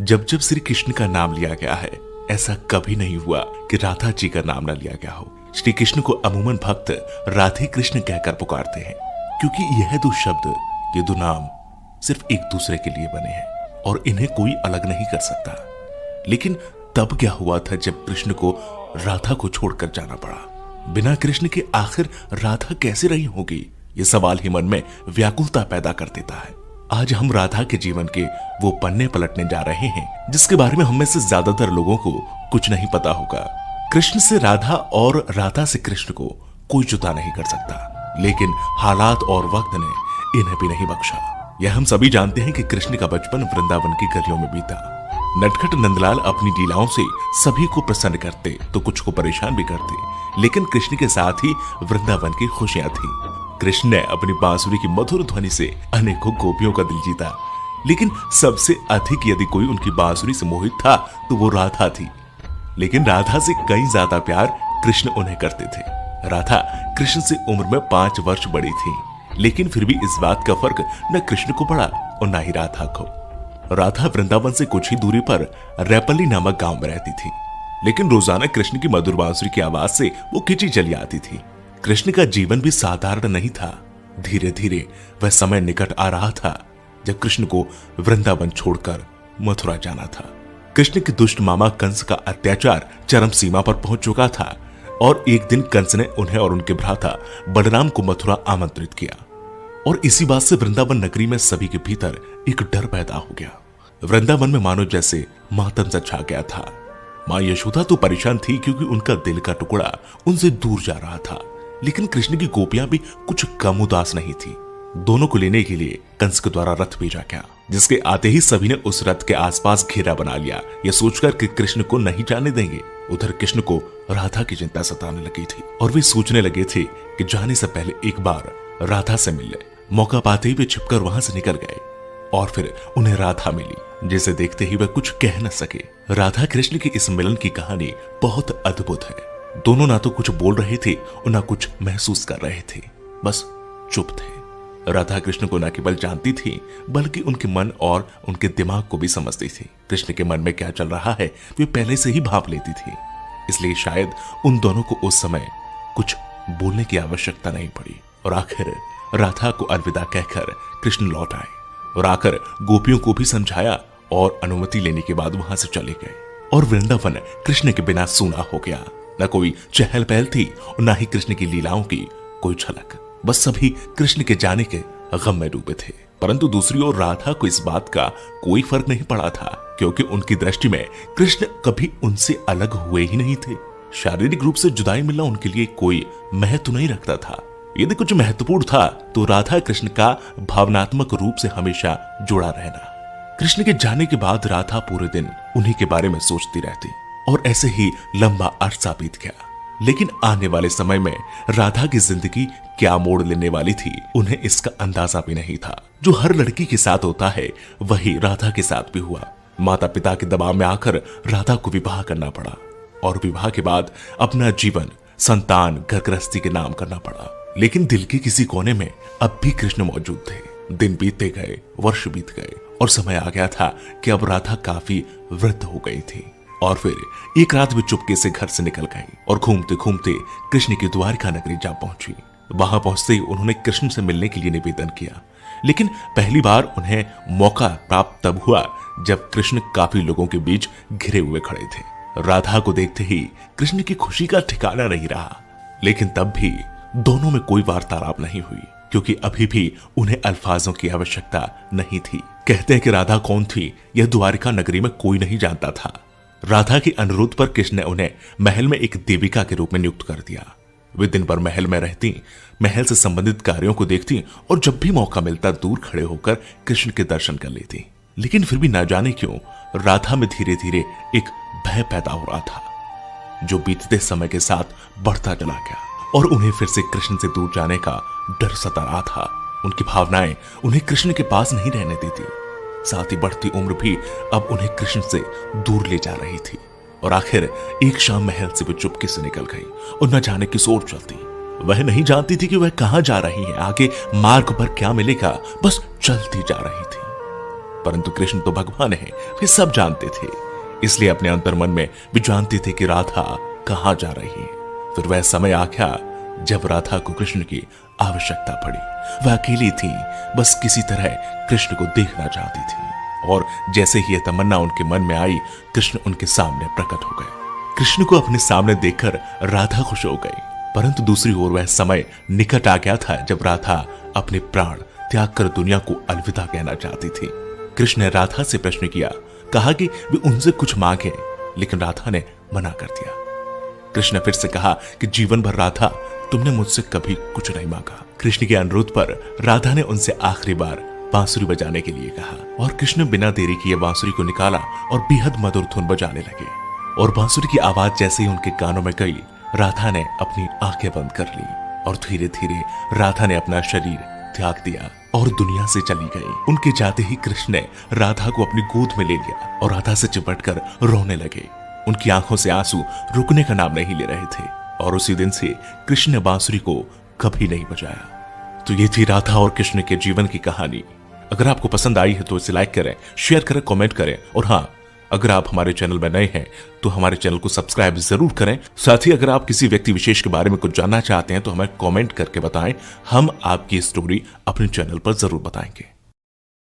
जब जब श्री कृष्ण का नाम लिया गया है, ऐसा कभी नहीं हुआ कि राधा जी का नाम न लिया गया हो। श्री कृष्ण को अमूमन भक्त राधे कृष्ण कहकर पुकारते हैं, क्योंकि यह दो शब्द, ये दो नाम सिर्फ एक दूसरे के लिए बने हैं और इन्हें कोई अलग नहीं कर सकता। लेकिन तब क्या हुआ था जब कृष्ण को राधा को छोड़कर जाना पड़ा? बिना कृष्ण के आखिर राधा कैसे रही होगी? ये सवाल ही मन में व्याकुलता पैदा कर देता है। आज हम राधा के जीवन के वो पन्ने पलटने जा रहे हैं जिसके बारे में हम में से ज्यादातर लोगों को कुछ नहीं पता होगा। कृष्ण से राधा और राधा से कृष्ण को कोई जुदा नहीं कर सकता, लेकिन हालात और वक्त ने इन्हें भी नहीं बख्शा। यह हम सभी जानते हैं कि कृष्ण का बचपन वृंदावन की गलियों में बीता। नटखट नंदलाल अपनी लीलाओं से सभी को प्रसन्न करते तो कुछ को परेशान भी करते, लेकिन कृष्ण के साथ ही वृंदावन की खुशियां थी। कृष्ण ने अपनी बांसुरी की मधुर ध्वनि से अनेकों गोपियों का दिल जीता, लेकिन सबसे अधिक यदि कोई उनकी बांसुरी से मोहित था तो वो राधा थी। लेकिन राधा से कई ज्यादा प्यार कृष्ण उन्हें करते थे। राधा कृष्ण से उम्र में 5 वर्ष बड़ी थी, लेकिन फिर भी इस बात का फर्क न कृष्ण को पड़ा और न ही राधा को। राधा वृंदावन से कुछ ही दूरी पर रैपल्ली नामक गांव में रहती थी, लेकिन रोजाना कृष्ण की मधुर बांसुरी की आवाज से वो खिंची चली आती थी। कृष्ण का जीवन भी साधारण नहीं था। धीरे धीरे वह समय निकट आ रहा था जब कृष्ण को वृंदावन छोड़कर मथुरा जाना था। कृष्ण के दुष्ट मामा कंस का अत्याचार चरम सीमा पर पहुंच चुका था और एक दिन कंस ने उन्हें और उनके भ्राता बलराम को मथुरा आमंत्रित किया, और इसी बात से वृंदावन नगरी में सभी के भीतर एक डर पैदा हो गया। वृंदावन में मानो जैसे मातम सा छा गया था। मां यशोदा तो परेशान थी क्योंकि उनका दिल का टुकड़ा उनसे दूर जा रहा था, लेकिन कृष्ण की गोपियां भी कुछ कम उदास नहीं थी। दोनों को लेने के लिए कंस के द्वारा रथ भेजा गया, जिसके आते ही सभी ने उस रथ के आसपास घेरा बना लिया, यह सोचकर कि कृष्ण को नहीं जाने देंगे। उधर कृष्ण को राधा की चिंता सताने लगी थी और वे सोचने लगे थे कि जाने से पहले एक बार राधा से मिल ले। मौका पाते ही वे छिपकर वहां से निकल गए और फिर उन्हें राधा मिली, जिसे देखते ही वे कुछ कह न सके। राधा कृष्ण की इस मिलन की कहानी बहुत अद्भुत है। दोनों ना तो कुछ बोल रहे थे और ना कुछ महसूस कर रहे थे, बस चुप थे। राधा कृष्ण को न केवल जानती थी बल्कि उनके मन और उनके दिमाग को भी समझती थी। कृष्ण के मन में क्या चल रहा है वे पहले से ही भाप लेती थी, इसलिए शायद उन दोनों को उस समय कुछ बोलने की आवश्यकता नहीं पड़ी। और आखिर राधा को अलविदा कहकर कृष्ण लौट आए और आकर गोपियों को भी समझाया और अनुमति लेने के बाद वहां से चले गए। और वृंदावन कृष्ण के बिना सूना हो गया। न कोई चहल पहल थी और न ही कृष्ण की लीलाओं की कोई झलक। बस सभी कृष्ण के जाने के गम में डूबे थे। परंतु दूसरी ओर राधा को इस बात का कोई फर्क नहीं पड़ा था, क्योंकि उनकी दृष्टि में कृष्ण कभी उनसे अलग हुए ही नहीं थे। शारीरिक रूप से जुदाई मिलना उनके लिए कोई महत्व नहीं रखता था। यदि कुछ महत्वपूर्ण था तो राधा कृष्ण का भावनात्मक रूप से हमेशा जुड़ा रहना। कृष्ण के जाने के बाद राधा पूरे दिन उन्हीं के बारे में सोचती रहती और ऐसे ही लंबा अरसा बीत गया। लेकिन आने वाले समय में राधा की जिंदगी क्या मोड़ लेने वाली थी, उन्हें इसका अंदाजा भी नहीं था। जो हर लड़की के साथ होता है वही राधा के साथ भी हुआ। माता पिता के दबाव में आकर राधा को विवाह करना पड़ा और विवाह के बाद अपना जीवन संतान घर गृहस्थी के नाम करना पड़ा। लेकिन दिल के किसी कोने में अब भी कृष्ण मौजूद थे। दिन बीतते गए, वर्ष बीत गए और समय आ गया था कि अब राधा काफी वृद्ध हो गई थी। और फिर एक रात वे चुपके से घर से निकल गई और घूमते घूमते कृष्ण की द्वारका नगरी जा पहुंची। वहां पहुंचते ही उन्होंने कृष्ण से मिलने के लिए निवेदन किया, लेकिन पहली बार उन्हें मौका प्राप्त तब हुआ जब कृष्ण काफी लोगों के बीच घिरे हुए खड़े थे। राधा को देखते ही कृष्ण की खुशी का ठिकाना नहीं रहा, लेकिन तब भी दोनों में कोई वार्तालाप नहीं हुई, क्योंकि अभी भी उन्हें अल्फाजों की आवश्यकता नहीं थी। कहते हैं कि राधा कौन थी यह द्वारिका नगरी में कोई नहीं जानता था। राधा के अनुरोध पर कृष्ण ने उन्हें महल में एक देविका के रूप में नियुक्त कर दिया। वे दिन भर महल में रहती, महल से संबंधित कार्यों को देखती और जब भी मौका मिलता दूर खड़े होकर कृष्ण के दर्शन कर लेती। लेकिन फिर भी न जाने क्यों राधा में धीरे धीरे एक भय पैदा हो रहा था, जो बीतते समय के साथ बढ़ता चला गया और उन्हें फिर से कृष्ण से दूर जाने का डर सता रहा था। उनकी भावनाएं उन्हें कृष्ण के पास नहीं रहने देती। साथ ही बढ़ती उम्र भी अब उन्हें कृष्ण से दूर ले जा रही थी। और आखिर एक शाम महल से वो चुपके से निकल गई और न जाने किस ओर चलती। वह नहीं जानती थी कि वह कहां जा रही है, आगे मार्ग पर क्या मिलेगा, बस चलती जा रही थी। परंतु कृष्ण तो भगवान है, वे सब जानते थे। इसलिए अपने अंतर्मन में वे जानते थे कि राधा कहां जा रही है। फिर वह समय आ गया जब राधा को कृष्ण की आवश्यकता पड़ी। वह अकेली थी, बस किसी तरह कृष्ण को देखना चाहती थी। और जैसे ही यह तमन्ना उनके मन में आई, कृष्ण उनके सामने प्रकट हो गए। कृष्ण को अपने सामने देखकर राधा खुश हो गई। परंतु दूसरी ओर वह समय निकट आ गया था जब राधा अपने प्राण त्याग कर दुनिया को अलविदा कहना चाहती थी। कृष्ण ने राधा से प्रश्न किया, कहा कि वे उनसे कुछ मांगे, लेकिन राधा ने मना कर दिया। कृष्ण ने फिर से कहा कि जीवन भर राधा, तुमने मुझसे कभी कुछ नहीं मांगा। कृष्ण के अनुरोध पर राधा ने उनसे आखिरी बार बांसुरी बजाने के लिए कहा और कृष्ण बिना देरी किए बांसुरी को निकाला और बेहद मधुर धुन बजाने लगे। और बांसुरी की आवाज जैसे ही उनके कानों में गई, राधा ने अपनी आंखें बंद कर ली और धीरे धीरे राधा ने अपना शरीर त्याग दिया और दुनिया से चली गई। उनके जाते ही कृष्ण ने राधा को अपनी गोद में ले लिया और राधा से चिपटकर रोने लगे। उनकी आंखों से आंसू रुकने का नाम नहीं ले रहे थे और उसी दिन से कृष्ण ने बांसुरी को कभी नहीं बजाया। तो ये थी राधा और कृष्ण के जीवन की कहानी। अगर आपको पसंद आई है तो इसे लाइक करें, शेयर करें, कमेंट करें और हाँ, अगर आप हमारे चैनल में नए हैं तो हमारे चैनल को सब्सक्राइब जरूर करें। साथ ही अगर आप किसी व्यक्ति विशेष के बारे में कुछ जानना चाहते हैं तो हमें कमेंट करके बताएं, हम आपकी स्टोरी अपने चैनल पर जरूर बताएंगे।